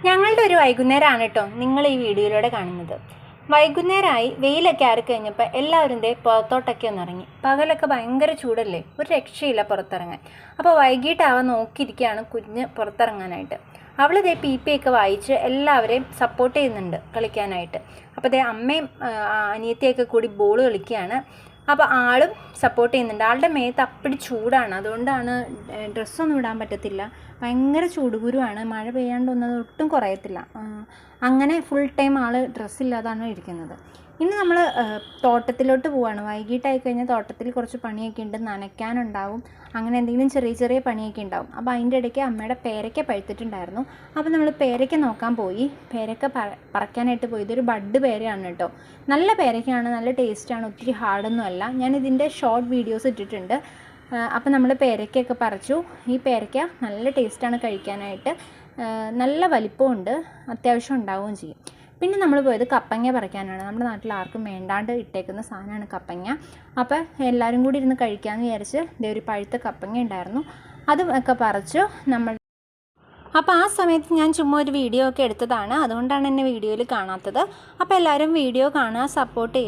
ഞങ്ങളുടെ ഒരു വൈകുന്നേരമാണ് കേട്ടോ നിങ്ങൾ ഈ വീഡിയോയിലൂടെ കാണുന്നത്. വൈകുന്നേരമായി വെയിലൊക്കെ ആറിക്കഴിഞ്ഞപ്പോൾ എല്ലാവരും പുറത്തോട്ടൊക്കെ ഒന്ന് ഇറങ്ങി. പകലൊക്കെ ഭയങ്കര ചൂടല്ലേ, ഒരു രക്ഷയില്ല പുറത്തിറങ്ങാൻ. അപ്പോൾ വൈകിട്ടാവാൻ നോക്കിയിരിക്കുകയാണ് കുഞ്ഞ് പുറത്തിറങ്ങാനായിട്ട്. അവൾ ഒക്കെ വായിച്ച് എല്ലാവരെയും സപ്പോർട്ട് ചെയ്യുന്നുണ്ട് കളിക്കാനായിട്ട്. അപ്പോൾ അമ്മയും അനിയത്തിയൊക്കെ കൂടി ബോൾ കളിക്കുകയാണ്. അപ്പോൾ ആളും സപ്പോർട്ട് ചെയ്യുന്നുണ്ട്. ആളുടെ മേത്ത് അപ്പടി ചൂടാണ്, അതുകൊണ്ടാണ് ഡ്രസ്സൊന്നും ഇടാൻ പറ്റത്തില്ല. ഭയങ്കര ചൂടുകുരുവാണ്, മഴ പെയ്യാണ്ടൊന്നും ഒട്ടും കുറയത്തില്ല. അങ്ങനെ ഫുൾ ടൈം ആൾ ഡ്രസ്സില്ലാതാണ് ഇരിക്കുന്നത്. ഇന്ന് നമ്മൾ തോട്ടത്തിലോട്ട് പോവാണ്. വൈകിട്ടായി കഴിഞ്ഞാൽ തോട്ടത്തിൽ കുറച്ച് പണിയൊക്കെ ഉണ്ട്, നനയ്ക്കാനുണ്ടാവും, അങ്ങനെ എന്തെങ്കിലും ചെറിയ ചെറിയ പണിയൊക്കെ ഉണ്ടാവും. അപ്പോൾ അതിൻ്റെ ഇടയ്ക്ക് അമ്മയുടെ പേരയ്ക്ക പഴുത്തിട്ടുണ്ടായിരുന്നു. അപ്പോൾ നമ്മൾ പേരയ്ക്ക നോക്കാൻ പോയി. പേരയ്ക്ക പറിക്കാനായിട്ട് പോയി. ഇതൊരു ബഡ് പേരയാണ് കേട്ടോ. നല്ല പേരയ്ക്കയാണ്, നല്ല ടേസ്റ്റാണ്, ഒത്തിരി ഹാർഡൊന്നും അല്ല. ഞാനിതിൻ്റെ ഷോർട്ട് വീഡിയോസ് ഇട്ടിട്ടുണ്ട്. അപ്പോൾ നമ്മൾ പേരയ്ക്കൊക്കെ പറിച്ചു. ഈ പേരയ്ക്ക നല്ല ടേസ്റ്റാണ് കഴിക്കാനായിട്ട്, നല്ല വലിപ്പമുണ്ട്, അത്യാവശ്യം ഉണ്ടാവുകയും ചെയ്യും. പിന്നെ നമ്മൾ പോയത് കപ്പങ്ങ പറിക്കാനാണ്. നമ്മുടെ നാട്ടിൽ ആർക്കും വേണ്ടാണ്ട് ഇട്ടേക്കുന്ന സാധനമാണ് കപ്പങ്ങ. അപ്പോൾ എല്ലാവരും കൂടി ഇരുന്ന് കഴിക്കാമെന്ന് വിചാരിച്ച് ഒരു പഴുത്ത കപ്പങ്ങ ഉണ്ടായിരുന്നു, അതും ഒക്കെ പറിച്ചു നമ്മൾ. അപ്പോൾ ആ സമയത്ത് ഞാൻ ചുമ്മാ ഒരു വീഡിയോ ഒക്കെ എടുത്തതാണ്, അതുകൊണ്ടാണ് എന്നെ വീഡിയോയിൽ കാണാത്തത്. അപ്പോൾ എല്ലാവരും വീഡിയോ കാണുക, സപ്പോർട്ട് ചെയ്യുക.